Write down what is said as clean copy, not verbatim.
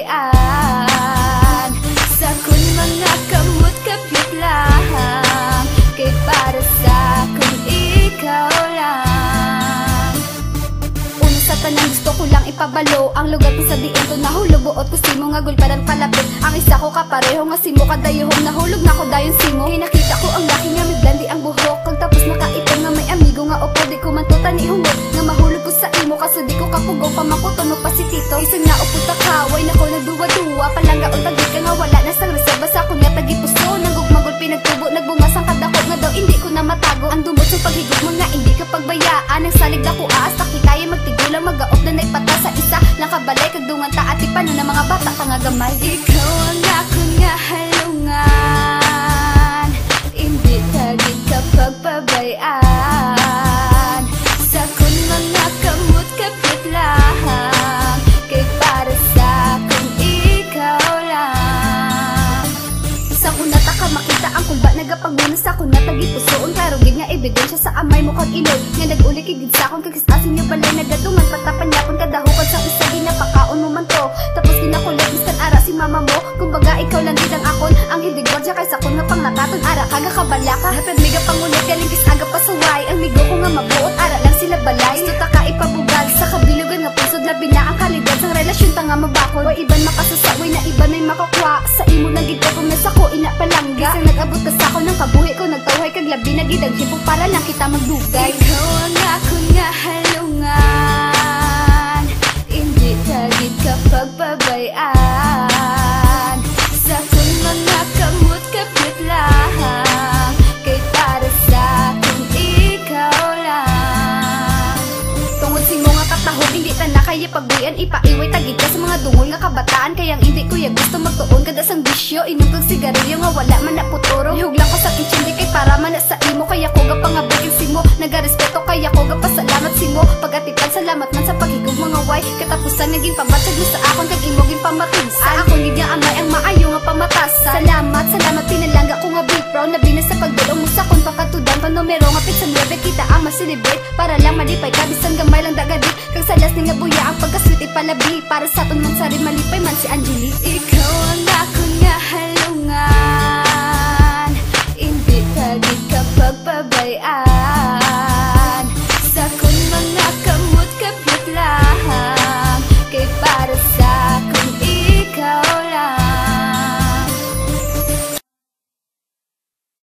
kapabayaan. Sa kun mga kamot kapit lang, kay para sa kun ikaw lang. Una sa tanang gusto ko lang ipabalo, ang lugar ko sa diin to nahulog buot ko simo nga gulpadan palapit. Ang isa ko kapareho nga simo kadayuhong nahulog na ko dayon simo. Kay nakita ko ang laki nga miglandi ang buhok, kag tapos nakaipon nga may amigo nga opo di ko man tutan ihungod nga mahulog ko sa imo kaso di ko kapugaw pa makutunog pa si tito. Isang na uputa kaway na ko nagduwa-duwa palanggaon tagit ka nga wala na sang reserva sa kun nga tagipuso nagugmagol pinagtubo nagbungas ang kadako nga daw hindi ko na matago ang dumot sa paghigog mo nga hindi ka pagbayaan ang salig na ko aas takitaya magtigulang magaop na naipata sa isa lang kabalay kag dungan ta at ipano na mga bata ka nga gamay. Ikaw ang ako nga halungan, hindi tagit ka pagpabayaan. Sa kun mga kamot kapit lang, kay para sa kun ikaw lang. Sa kuna ta ka makita ang kulba nagapagmuna sa kuna tagipusoon klaro gid nga ebidensya sa amay mo kag ilod nga nag-uli kigid sa akon kag asin niyo balay nagatungan pagtapan yapon kadahukan sa isa ginapakaon mo man to tapos ginakulit bistan ara si mama mo kumbaga ikaw lang gid ang akon ang hindi gwardiya kay sa kun nga pang nakaton ara kaga kabalaka hapit miga pangulit galing kis aga pasaway ang migo ko nga mabuot ara lang sila balay gusto ta ka ipabugal sa kabilugan nga pusod labi na ang kalidad sang relasyon ta nga mabakol way iban makasasaway na iban may makakwa sa imo na gid ko na sako ina palangga isang nag-abot ka sa ako ng kabuhi ko nagtawhay kag labi na gid ang sipog para lang kita magdugay. Ikaw ang ako nga halungan, hindi tagit ka pagpabayaan. Sa kun mga kamot kapit lang, kay para sa kun ikaw lang. Tungod simo nga katahog hindi ta na kaya pagbuyan ipaiway tagit ka sa mga dungol nga kabataan kayang hindi ko ya gusto magtuon kada sang bisyo inom kag sigarilyo nga wala man na puturo ihuglang ko sa kitchen di kay para man na sa imo kaya ko ga pangabagin simo nagarespeto kaya ko ga pasalamat simo pagatipan salamat man sa paghigog mga way katapusan naging pamatag mo sa akon kag imo gin pamatud sa akon gid nga amay ang maayo nga pamatasan salamat pinalangga ko nga big proud labi na sa pagdulong mo sa kon pakatudan pa numero nga pizza 9 kita ang ma-celebrate para lang malipay ka bisan gamay lang dagadi kag salas ni nga buya ang pagkasweet ipalabi para sa ton man sa rin malipay man si Angeli. Ikaw ang ako